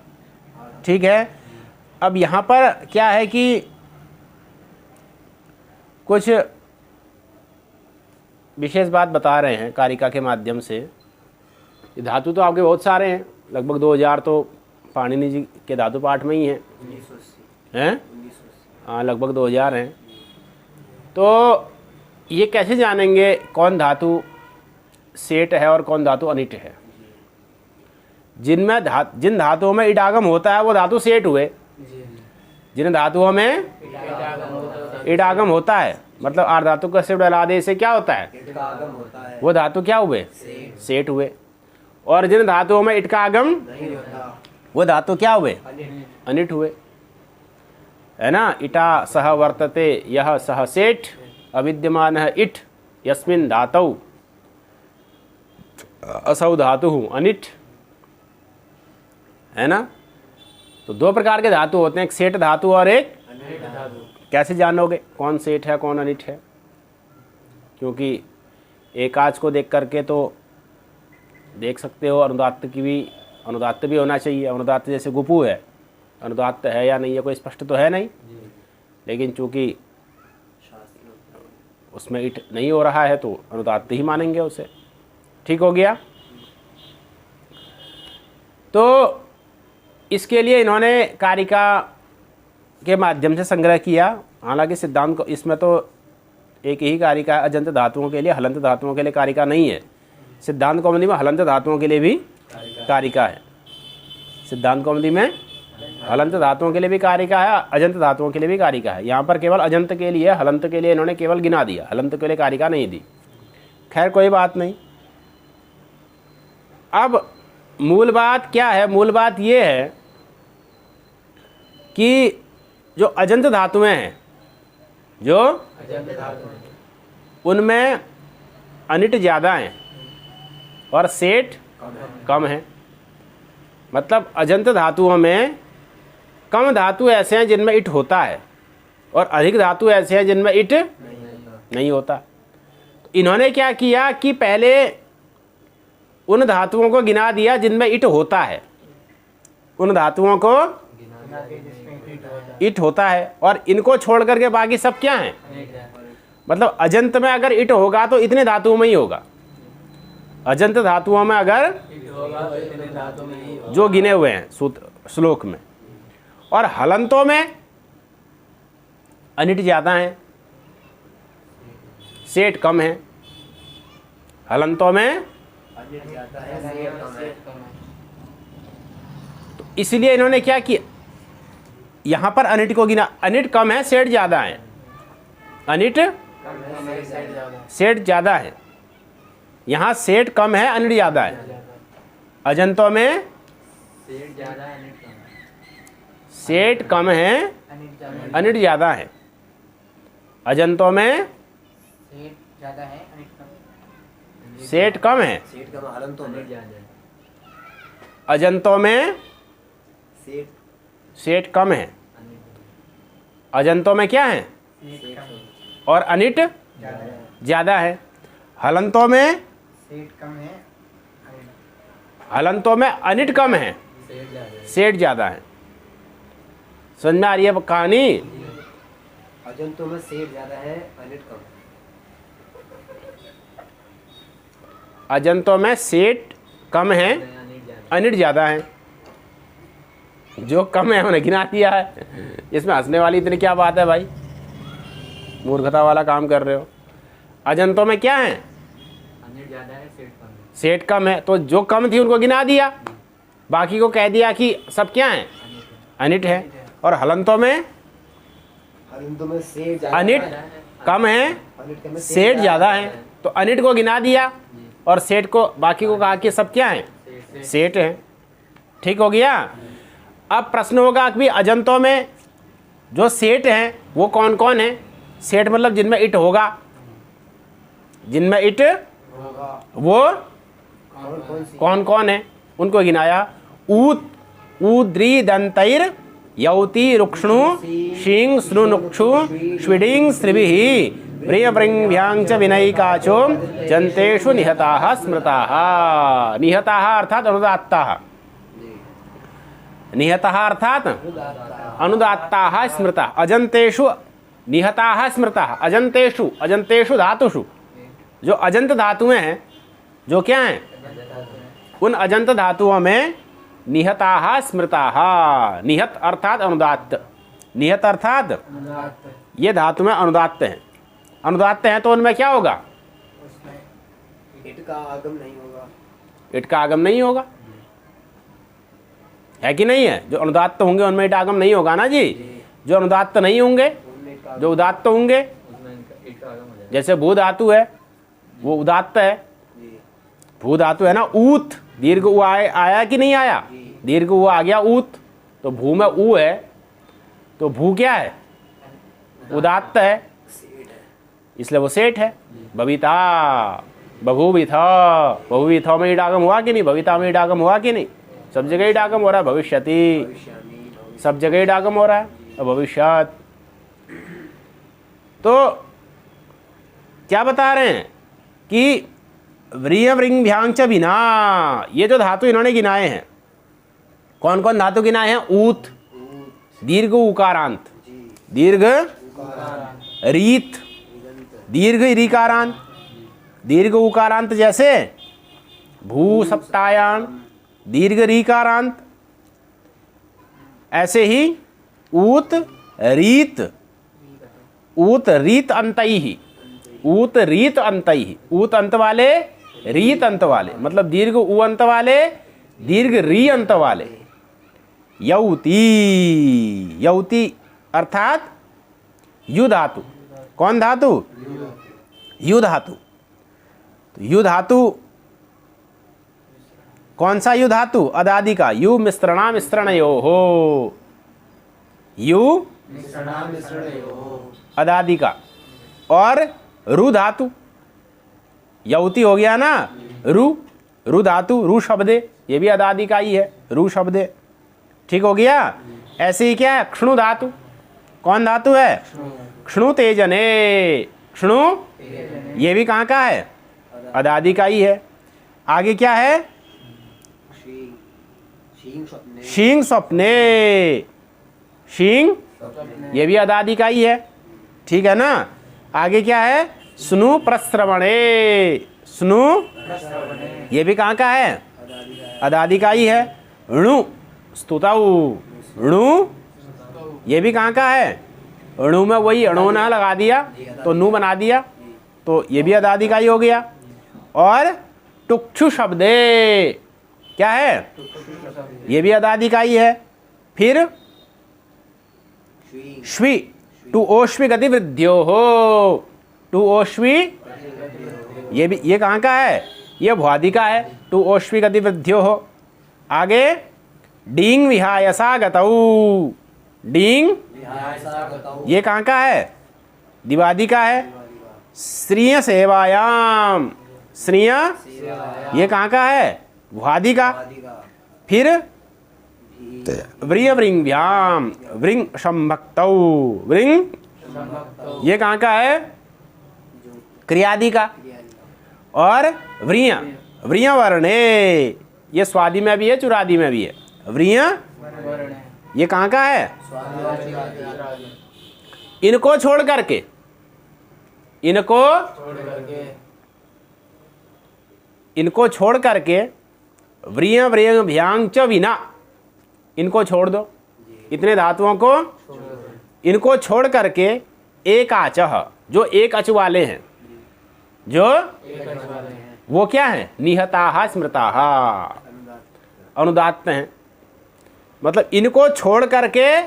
ठीक है। अब यहाँ पर क्या है कि कुछ विशेष बात बता रहे हैं कारिका के माध्यम से। ये धातु तो आपके बहुत सारे हैं, लगभग 2000 तो पाणिनि जी के धातु पाठ में ही हैं, हाँ लगभग 2000 हैं। तो ये कैसे जानेंगे कौन धातु सेठ है और कौन धातु अनिट है? जिन धातुओं में ईडागम होता है वो धातु सेठ हुए, जिन धातुओं में ईडागम होता है मतलब आर्धातु का सिर्फ अलादे से क्या होता है, ईट का आगम होता है, वो धातु क्या हुए, सेठ हुए। और जिन धातुओं में ईट का आगम नहीं होता, वो धातु क्या हुए, अनिट हुए, है ना। इटा सह वर्तते यह सह सेठ अविद्यमान है इट यस्मिन धातौ असौ धातु अनिट, है ना। तो दो प्रकार के धातु होते हैं, एक सेठ धातु और एक कैसे जानोगे कौन सेठ है कौन अनिट है? क्योंकि एकाच को देख करके तो देख सकते हो, अनुदात्त भी होना चाहिए। अनुदात्त जैसे गुपु है, अनुदात्त है या नहीं है कोई स्पष्ट तो है नहीं, लेकिन चूंकि उसमें ईट नहीं हो रहा है तो अनुदात्त ही मानेंगे उसे। ठीक हो गया। तो इसके लिए इन्होंने कारिका के माध्यम से संग्रह किया। हालांकि सिद्धांत को इसमें तो एक ही कारिका अजंत धातुओं के लिए, हलंत धातुओं के लिए कारिका नहीं है। सिद्धांत कौमुदी में हलंत धातुओं के लिए भी कारिका है, सिद्धांत कौमुदी में हलंत धातुओं के लिए भी कारिका है, अजंत धातुओं के लिए भी कारिका है। यहाँ पर केवल अजंत के लिए, हलंत के लिए इन्होंने केवल गिना दिया, हलंत के लिए कारिका नहीं दी। खैर कोई बात नहीं। अब मूल बात क्या है? मूल बात ये है कि जो अजंत धातुएं हैं, जो उनमें अनिट ज़्यादा हैं और सेठ कम है। मतलब अजंत धातुओं में कम धातु ऐसे हैं जिनमें इट होता है और अधिक धातु ऐसे हैं जिनमें इट नहीं होता। तो इन्होंने क्या किया कि पहले उन धातुओं को गिना दिया जिनमें इट होता है, उन धातुओं को इट होता है, और इनको छोड़ करके बाकी सब क्या हैं? मतलब अजंत में अगर इट होगा तो इतने धातुओं में ही होगा। अजंत धातुओं में अगर जो गिने हुए हैं श्लोक में, और हलंतों में अनिट ज़्यादा है, सेठ कम है। हलंतों में तो इसलिए इन्होंने क्या किया, यहां पर अनिट को गिना। अनिट कम है, सेठ ज़्यादा है। अनिट सेठ ज़्यादा है, यहाँ सेठ कम है, अनिट ज़्यादा है। अजंतों में सेठ कम है, अनिट ज़्यादा है। अजंतों में सेठ कम है, अजंतों में सेठ कम है। अजंतों में क्या है? और अनिट ज़्यादा है। हलंतों में हलंतों में अनिट कम है, सेठ ज़्यादा है। समझ में आ रही है कहानी? अजंतों में सेठ ज़्यादा है, अनिट कम। अजंतों में सेठ कम है, अनिट ज़्यादा है। जो कम है उन्हें गिना दिया है। इसमें हंसने वाली इतनी क्या बात है भाई, मूर्खता वाला काम कर रहे हो। अजंतों में क्या है? सेठ कम है, तो जो कम थी उनको गिना दिया, बाकी को कह दिया कि सब क्या है, अनिट है। और हलंतों में हलंतों में सेठ ज्यादा अनिट कम है, अनिट कम है, सेठ ज़्यादा है, तो अनिट को गिना दिया और सेठ को, बाकी को कहा कि सब क्या है, सेठ है। ठीक हो गया। अब प्रश्न होगा कि अजंतों में जो सेठ हैं वो कौन कौन है। सेठ मतलब जिनमें इट होगा, जिनमें इट वो कौन कौन है उनको गिनाया। ऊत ऊद्री दंतैर यौति रुक्ष्णु शिंग स्नुनुक्षु श्विडिंग स्त्रिभिः प्रियवृंभ्यांच विनयिकाचो जंतेषु निहताः स्मृताः। निहताः अर्थात अनुदात्ताः, निहताः अर्थात अनुदात्ताः स्मृताः। अजंतेषु निहताः स्मृताः। अजंतेषु, अजंतेषु धातुषु, जो अजंत धातुएं हैं, जो क्या हैं, उन अजंत धातुओं में निहताः स्मृताः। निहत अर्थात अनुदात्त, निहत अर्थात ये धातु में अनुदात्त हैं। अनुदात्त हैं तो उनमें क्या होगा, इट का आगम नहीं होगा, इट का आगम नहीं होगा, है कि नहीं है। जो अनुदात्त होंगे उनमें इट आगम नहीं होगा ना जी। जो अनुदात्त नहीं होंगे, जो उदात्त होंगे, जैसे भू धातु है वो उदात्त है, भू धातु है ना। ऊत दीर्घ उ आया कि नहीं आया, दीर्घ उ आ गया ऊत, तो भू में ऊ है, तो भू क्या है, उदात्त है, इसलिए वो सेठ है। बबीता बभूविथा, बभूविथा में इडागम हुआ कि नहीं, बबीता में इडागम हुआ कि नहीं, सब जगह इडागम हो रहा है। भविष्यति सब जगह इडागम हो रहा है, और भविष्यत। तो क्या बता रहे हैं कि व्रिय वृंभ्यांच बिना, ये जो धातु इन्होंने गिनाए हैं, कौन कौन धातु गिनाए हैं। ऊत दीर्घ उकारांत, दीर्घ रीत, दीर्घ रीकारांत, दीर्घ उकारांत, जैसे भू सप्तायाम दीर्घ रीकारांत, ऐसे ही ऊत रीत, ऊत रीत अंतैहि, ऊत रीत अंतैहि, ऊत अंत वाले रीत अंत वाले, मतलब दीर्घ उ अंत वाले दीर्घ री अंत वाले। यौती, यौती अर्थात यु धातु, कौन धातु, यु धातु। तो यु धातु कौन सा यु धातु, अदादि का। यु मिश्रणा मिश्रणयो हो, यु अदादि का। और रु धातु, यौती हो गया ना, रु, रु धातु, रु शब्दे, ये भी अदादि का ही है, रु शब्दे। ठीक हो गया। ऐसे ही क्या है, क्षणु धातु, कौन धातु है, क्षणु तेजने, क्षणु ये भी कहाँ का है, अदादि का ही है। आगे क्या है, शींग स्वप्ने, शींग ये भी अदादि का ही है, ठीक है ना। आगे क्या है, स्नु प्रस्रवणे, स्नु ये भी कहाँ का है, अदादि का ही है। णु स्तुतौ, णु ये भी कहाँ का है, अणु में वही अणु ना लगा दिया तो नु बना दिया, तो ये भी अदादि का ही हो गया। और टुक्षु शब्दे क्या है, ये भी अदादि का ही है। फिर श्वी, टू ओश्वी गति वृद्धियो हो, टू ओश्वी ये भी, ये कहाँ का है, ये भुआदि का है, टू ओश्वी गति वृद्धियो हो। आगे डींग विहायसा गतौ, डींग ये कहाँ का है, दिवादि का है। श्रिय सेवायाम, श्रिय ये कहाँ का है, भुआदि का। फिर व्रिय वृंभ्याम, वृंग संभक्तौ, वृंग ये कहाँ का है, क्रियादि का। और व्रिय, व्रिय वर्णे ये स्वादि में भी है चुरादि में भी है। व्रिय ये कहाँ का है, इनको छोड़ करके, इनको छोड़ करके व्रिय वृंभ्यांग च विना, इनको छोड़ दो, इतने धातुओं को इनको छोड़ करके एक आचह, जो एक अच वाले हैं, जो वो क्या है? निहताः स्मृताः, अनुदात्त हैं। मतलब इनको छोड़ करके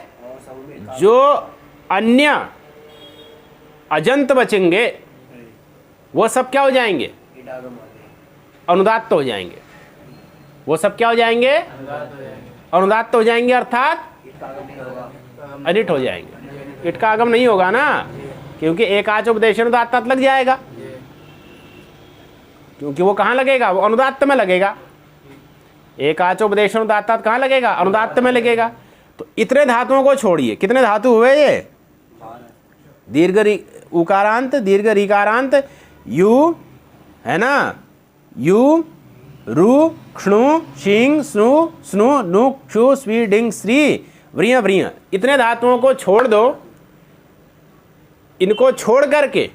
जो अन्य अजंत बचेंगे वो सब क्या हो जाएंगे? अनुदात्त हो जाएंगे। वो सब क्या हो जाएंगे? अनुदात्त हो जाएंगे, अर्थात अनिट हो जाएंगे। इट का आगम नहीं होगा ना, क्योंकि एकाच उपदेश अनुदात्त लग जाएगा, क्योंकि वो कहाँ लगेगा? वो अनुदात्त में लगेगा। एकाच उपदेश अनुदात्त कहाँ लगेगा? अनुदात्त में लगेगा। तो इतने धातुओं को छोड़िए, कितने धातु हुए ये? दीर्घ उकारांत, दीर्घ रीकारांत, यू है ना, यू रु क्षणु शिंग स्नु स्नु नु क्षु स्वी डिंग श्री व्रिय व्रिय, इतने धातुओं को छोड़ दो। इनको छोड़ करके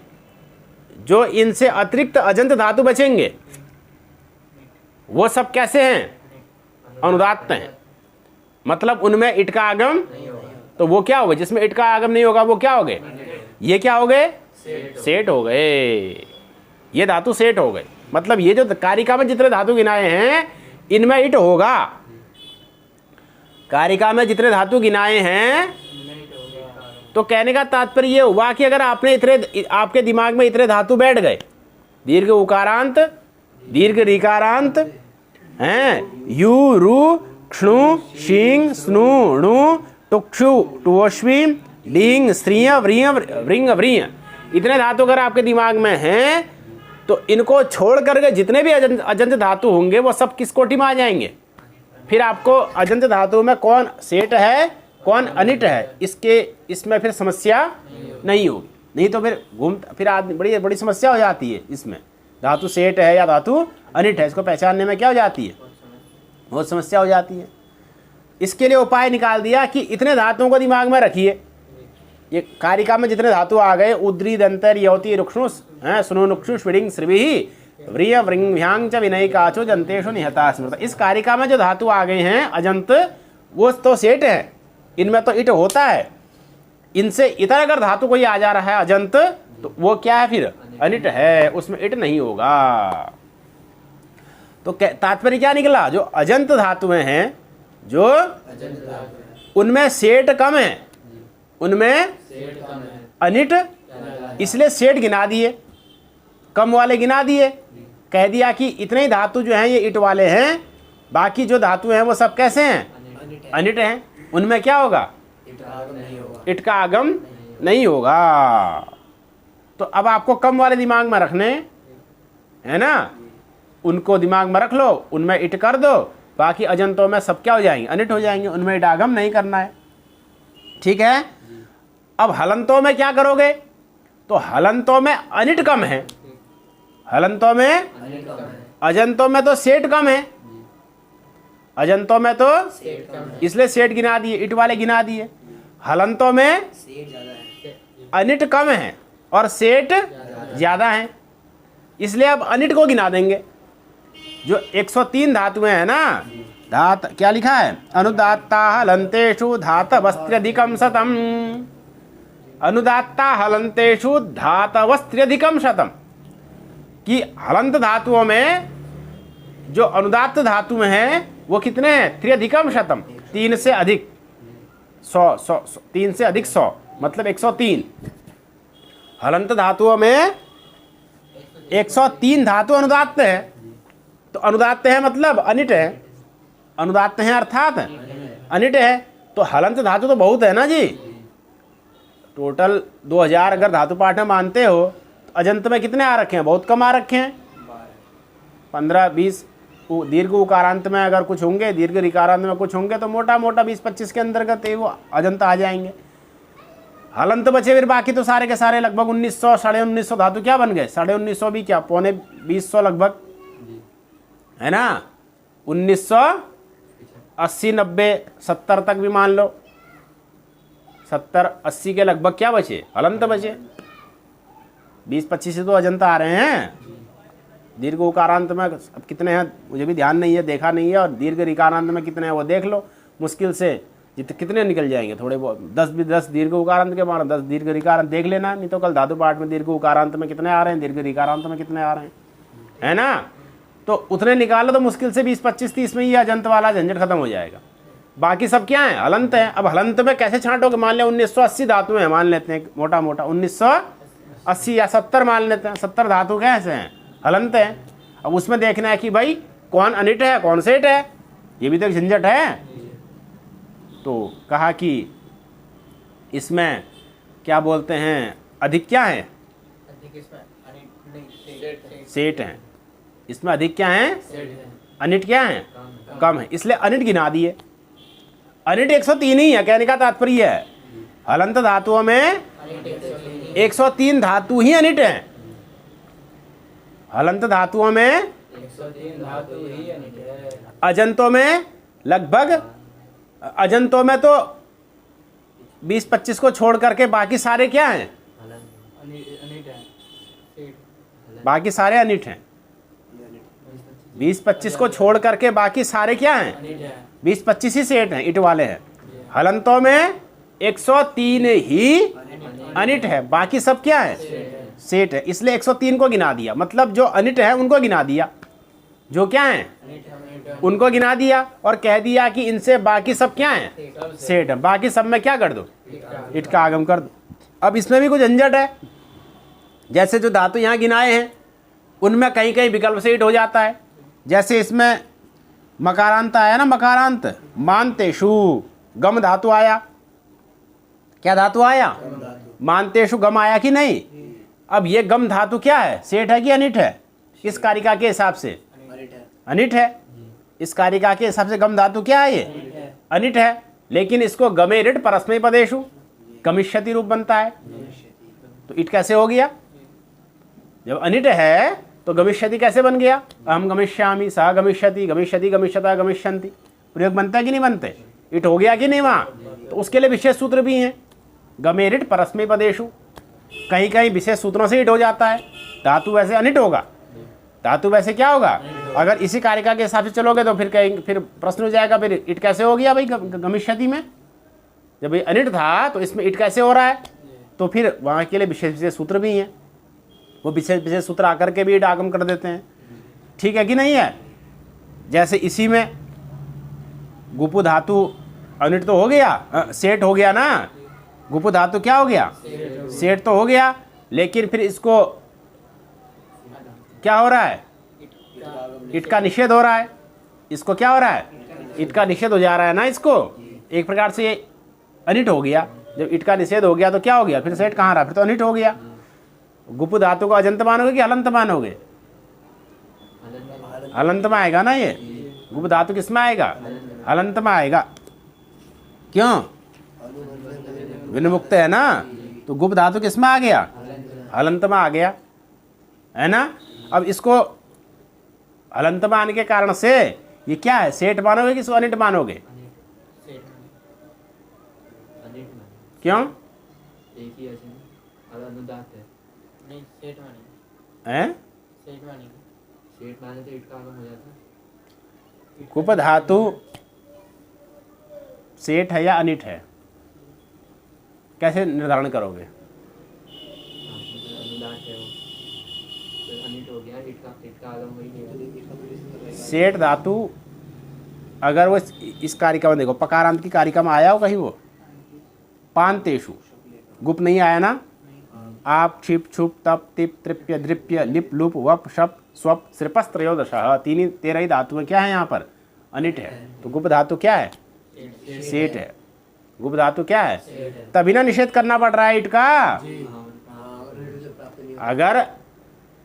जो इनसे अतिरिक्त अजंत धातु बचेंगे वो सब कैसे हैं? अनुदात्त हैं। मतलब उनमें इट का आगम, तो वो क्या होगा? जिसमें इट का आगम नहीं होगा वो क्या हो गए? ये क्या हो गए? सेठ हो गए। ये धातु सेठ हो गए। मतलब ये जो कारिका में जितने धातु गिनाए हैं इनमें इट होगा। कारिका में जितने धातु गिनाए हैं, तो कहने का तात्पर्य ये हुआ कि अगर आपके दिमाग में इतने धातु बैठ गए, दीर्घ उकारांत, दीर्घ ऋकारांत हैं, यू रु क्षणु शिंग स्नु णु टुक्षु टुष्वी लिंग स्त्रिय व्रिय व्रिंग व्रिय, इतने धातु अगर आपके दिमाग में हैं, तो इनको छोड़ करके जितने भी अजंत धातु होंगे वो सब किस कोटि में आ जाएंगे? फिर आपको अजंत धातु में कौन सेठ है कौन अनिट है इसमें फिर समस्या नहीं होगी। नहीं तो फिर आदमी बड़ी बड़ी समस्या हो जाती है। इसमें धातु सेठ है या धातु अनिट है, इसको पहचानने में क्या हो जाती है? बहुत समस्या हो जाती है। इसके लिए उपाय निकाल दिया कि इतने धातुओं को दिमाग में रखिए। ये कारिका में जितने धातु आ गए, उद्री दंतर यौति रुक्षुष हैं, सुनो नुक्षु स्विडिंग श्रीभिः व्रिय व्रिंग च विनय काचो जंतेषु निहता स्मृता। इस कारिका में जो धातु आ गए हैं अजंत, वो तो सेठ है, इनमें तो इट होता है। इनसे इतर अगर धातु कोई आ जा रहा है अजंत, तो वो क्या है? फिर अनिट है, उसमें इट नहीं होगा। तो तात्पर्य क्या निकला? जो अजंत धातुएं हैं, जो उनमें सेठ कम है, उनमें अनिट, इसलिए सेठ गिना दिए, कम वाले गिना दिए। कह दिया कि इतने ही धातु जो हैं ये इट वाले हैं, बाकी जो धातु हैं वो सब कैसे हैं? अनिट हैं। उनमें क्या होगा? इट का आगम नहीं होगा। तो अब आपको कम वाले दिमाग में रखने है ना, उनको दिमाग में रख लो, उनमें इट कर दो, बाकी अजंतों में सब क्या हो जाएंगे? अनिट हो जाएंगे। उनमें इट आगम नहीं करना है। ठीक है। अब हलंतों में क्या करोगे? तो हलंतों में अनिट कम है, हलंतों में, अजंतों में तो सेठ कम है, अजंतों में तो इसलिए सेठ गिना दिए, इट वाले गिना दिए। हलंतों में अनिट कम है और सेठ ज्यादा है, इसलिए अब अनिट को गिना देंगे। जो 103 धातुएं हैं ना, धात क्या लिखा है? अनुदात्ता हलंतेषु धातवस्त्र्यधिकं शतम्, अनुदात्ता हलंतेषु धातवस्त्र्यधिकं शतम्, कि हलंत धातुओं में जो अनुदात्त धातु में हैं वो कितने हैं? त्र्यधिकम शतम, 3 से अधिक 100, 3 से अधिक 100, मतलब 103। हलंत धातुओं में 103 धातु अनुदात्त है। तो अनुदात्त है मतलब अनिट है, अनुदात्त है अर्थात अनिट है। तो हलंत धातु तो बहुत है ना जी, टोटल 2000 अगर धातु पाठ में मानते हो, तो अजंत में कितने आ रखे हैं? बहुत कम आ रखे हैं, 15-20। दीर्घ उकारांत में अगर कुछ होंगे, दीर्घ ऋकारांत में कुछ होंगे, तो मोटा मोटा 20-25 के अंतर्गत वो अजंत आ जाएंगे। हलंत बचे फिर बाकी तो सारे के सारे लगभग 1900 1950 धातु क्या बन गए? 1950 भी क्या, पौने 2000 लगभग है ना। 1980 90 70 तक भी मान लो, 70-80 के लगभग क्या बचे? हलंत बचे। 20-25 से तो अजंत आ रहे हैं। दीर्घ उकारांत में अब कितने हैं मुझे भी ध्यान नहीं है, देखा नहीं है। और दीर्घ ऋकारांत में कितने हैं वो देख लो, मुश्किल से कितने निकल जाएंगे, थोड़े बहुत 10 दीर्घ उकारांत के मानो 10 दीर्घ ऋकारांत देख लेना। नहीं तो कल धातु पाठ में दीर्घ उकारांत में कितने आ रहे हैं, दीर्घ ऋकारांत में कितने आ रहे हैं, है ना। तो उतने निकालो तो मुश्किल से 20, 25, 30 में ये अजंत वाला झंझट खत्म हो जाएगा। बाकी सब क्या है, हलंत है। अब हलंत में कैसे छांटोगे, मान लिया 1980 धातु है, मान लेते हैं मोटा मोटा 1980 या 70 मान लेते हैं, 70 धातु कैसे हैं, हलंत है। अब उसमें देखना है कि भाई कौन अनिट है कौन सेठ है, ये भी तो एक झंझट है। तो कहा कि इसमें क्या बोलते हैं, अधिक क्या है, सेठ है। इसमें अधिक क्या है, अनिट क्या है, कम है, इसलिए अनिट गिना दिए। अनिट 103 ही है, कहने का तात्पर्य है हलंत धातुओं में 103 धातु ही अनिट है। हलंत धातुओं में 103 धातु ही अनिट है। अजंतों में लगभग, अजंतों में तो 20-25 को छोड़ करके बाकी सारे क्या हैं, अनिट है। बाकी सारे अनिट हैं। 20-25 को छोड़ करके बाकी सारे क्या हैं, अनिट है। 20-25 ही सेठ हैं, इट वाले हैं। हलंतों में 103 ही अनिट है, बाकी सब क्या है, सेठ है। इसलिए 103 को गिना दिया, मतलब जो अनिट है उनको गिना दिया, जो क्या है उनको गिना दिया, और कह दिया कि इनसे बाकी सब क्या है, सेठ है। बाकी सब में क्या कर दो, इट का आगम कर दो। अब इसमें भी कुछ झंझट है, जैसे जो धातु यहाँ गिनाए हैं उनमें कहीं कहीं विकल्प से इट हो जाता है। जैसे इसमें मकारांत आया ना, मकारांत, मानतेषु गम धातु आया, क्या धातु आया, मानतेषु गम आया कि नहीं। अब ये गम धातु क्या है, सेठ है कि अनिट है, इस कारिका के हिसाब से अनिट है। इस कारिका के हिसाब से गम धातु क्या है, ये अनिट है। लेकिन इसको गमे रिट परस्मैपदेषु गमिष्यति रूप बनता है, तो इट कैसे हो गया, जब अनिट है तो गमिष्यति कैसे बन गया, अहम गमिष्यामि, सह गमिष्यति, गमिष्यति गमिष्यता गमिष्यन्ति, प्रयोग बनता है कि नहीं बनते, इट हो गया कि नहीं वहाँ। तो उसके लिए विशेष सूत्र भी हैं, गमे रिट परस्मैपदेषु, कहीं कहीं विशेष सूत्रों से इट हो जाता है। धातु वैसे अनिट होगा, धातु वैसे क्या होगा, अगर इसी कारिका के हिसाब से चलोगे तो फिर कहीं फिर प्रश्न हो जाएगा, फिर इट कैसे हो गया भाई गमिष्यति में, जब भाई अनिट था तो इसमें इट कैसे हो रहा है। तो फिर वहाँ के लिए विशेष विशेष सूत्र भी हैं, वो विशेष विशेष सूत्र आकर के भी इट आगम कर देते हैं, ठीक है कि नहीं है। जैसे इसी में गुपु धातु अनिट तो हो गया, सेठ हो गया ना, गुपु धातु क्या हो गया, सेठ तो हो गया, लेकिन फिर इसको क्या हो रहा है, इट का निषेध हो रहा है। इसको क्या हो रहा है, इट का निषेध हो जा रहा है ना, इसको एक प्रकार से ये अनिट हो गया। जब इट का निषेध हो गया तो क्या हो गया, फिर सेठ कहाँ रहा, फिर तो अनिट हो गया। गुपु धातु को अजंत मानोगे कि हलंत मानोगे, हलंत में आएगा ना, ये गुपु धातु किस में आएगा, हलंत में आएगा। क्यों, विनिमुक्त है ना, तो गुप्त धातु किस में आ गया, हलंत में आ गया, है ना। अब इसको हलंत में आने के कारण से ये क्या है, सेठ मानोगे कि अनिट मानोगे, क्यों, एक ही अनुदात है, नहीं सेठ मानेंगे, हैं, सेठ मानेंगे, सेठ माने तो इट का आगम हो जाता है। कुप धातु सेठ है या अनिट है, कैसे निर्धारण करोगे, अनुदात है वो, तो अनिट हो गया, इट का आगम वही नहीं। सेठ धातु अगर वो इस कारिका में देखो, पकारांत की कारिका में आया हो कहीं, वो पांतेषु गुप नहीं आया ना, आप छिप छुप तप तिप तृप्य दृप्य लिप लुप वप शप स्वप श्रिपस त्रयोदशः, 13 ही धातु में क्या है यहाँ पर, अनिट है। तो गुप धातु क्या है, सेठ है। गुप धातु क्या है, तभी ना निषेध करना पड़ रहा है इट का। अगर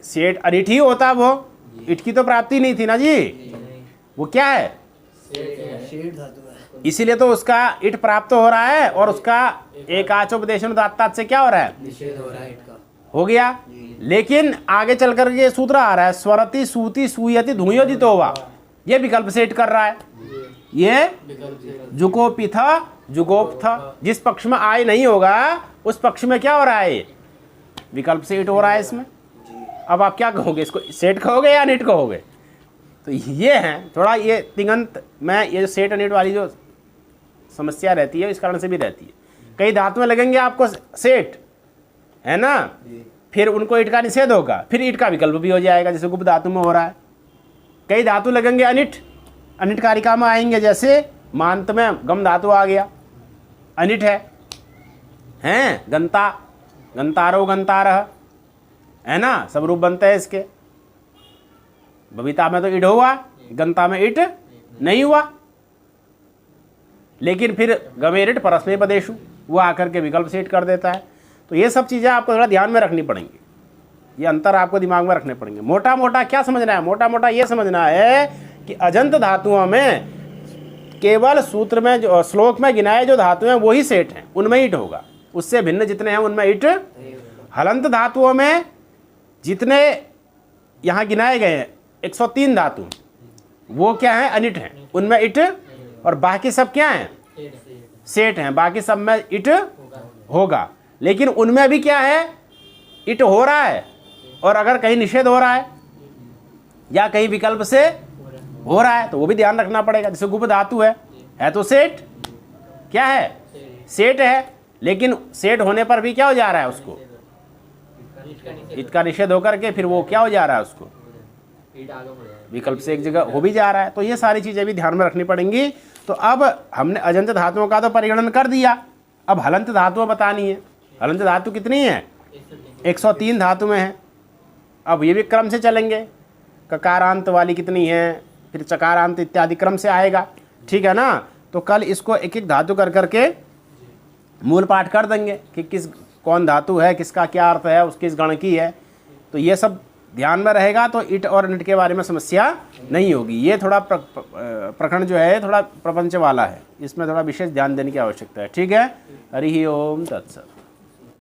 सेठ अनिट ही होता वो, इट की तो प्राप्ति नहीं थी ना जी, वो क्या है, इसीलिए तो उसका इट प्राप्त हो रहा है, और उसका एकाचोपदेशनुदात्तात् से क्या हो रहा है, निषेध हो रहा है इट का, हो गया। लेकिन आगे चल कर के सूत्र आ रहा है, स्वरति सूति सूयति धूयोदितो वा, ये विकल्प से इट कर रहा है, ये जुगोपिथ जुगोप्थ, जिस पक्ष में आय नहीं होगा उस पक्ष में क्या हो रहा है, विकल्प से इट हो रहा है इसमें। अब आप क्या कहोगे, इसको सेठ कहोगे या अनिट कहोगे। तो ये है थोड़ा, ये तिंगंत में ये जो सेठ अनिट वाली जो समस्या रहती है, इस कारण से भी रहती है। कई धातु में लगेंगे आपको सेठ, है ना, फिर उनको इट का निषेध होगा, फिर इट का विकल्प भी हो जाएगा, जैसे गुप्त धातु में हो रहा है। कई धातु लगेंगे अनिट, अनिट कारिका में आएंगे, जैसे मांत में गम धातु आ गया, अनिट है, हैं गंता, गंतारो गंतारह, है ना, सब रूप बनते हैं इसके। बबीता में तो इड हुआ, गंता में इट नहीं हुआ, लेकिन फिर गमेरिट परस्मैपदेशु वो आकर के विकल्प सेट कर देता है। तो ये सब चीज़ें आपको थोड़ा ध्यान में रखनी पड़ेंगी, ये अंतर आपको दिमाग में रखने पड़ेंगे। मोटा मोटा क्या समझना है, मोटा मोटा ये समझना है कि अजंत धातुओं में केवल सूत्र में जो श्लोक में गिनाए जो धातु हैं वही सेट हैं, उनमें ईट होगा, उससे भिन्न जितने हैं उनमें ईट। हलंत धातुओं में जितने यहाँ गिनाए गए हैं 103 धातु, वो क्या है, अनिट हैं, उनमें इट, और बाकी सब क्या हैं, सेट हैं, बाकी सब में इट होगा। लेकिन उनमें भी क्या है, इट हो रहा है, और अगर कहीं निषेध हो रहा है या कहीं विकल्प से हो रहा है तो वो भी ध्यान रखना पड़ेगा। जैसे गुप धातु है तो सेट क्या है, सेट है, लेकिन सेट होने पर भी क्या हो जा रहा है, उसको इत का निषेध होकर के फिर वो क्या हो जा रहा है, उसको विकल्प से एक जगह हो भी जा रहा है। तो ये सारी चीज़ें भी ध्यान में रखनी पड़ेंगी। तो अब हमने अजंत धातुओं का तो परिगणन कर दिया, अब हलंत धातुएं बतानी है। हलंत धातु कितनी है, 103 धातु में है। अब ये भी क्रम से चलेंगे, ककारांत वाली कितनी है, फिर चकारांत इत्यादि क्रम से आएगा, ठीक है ना। तो कल इसको एक एक धातु कर करके मूल पाठ कर देंगे कि किस कौन धातु है, किसका क्या अर्थ है, उसकी इस गण की है। तो ये सब ध्यान में रहेगा तो इट और निट के बारे में समस्या नहीं होगी। ये थोड़ा प्रकरण जो है थोड़ा प्रपंच वाला है, इसमें थोड़ा विशेष ध्यान देने की आवश्यकता है, ठीक है। हरि ओम तत्सत।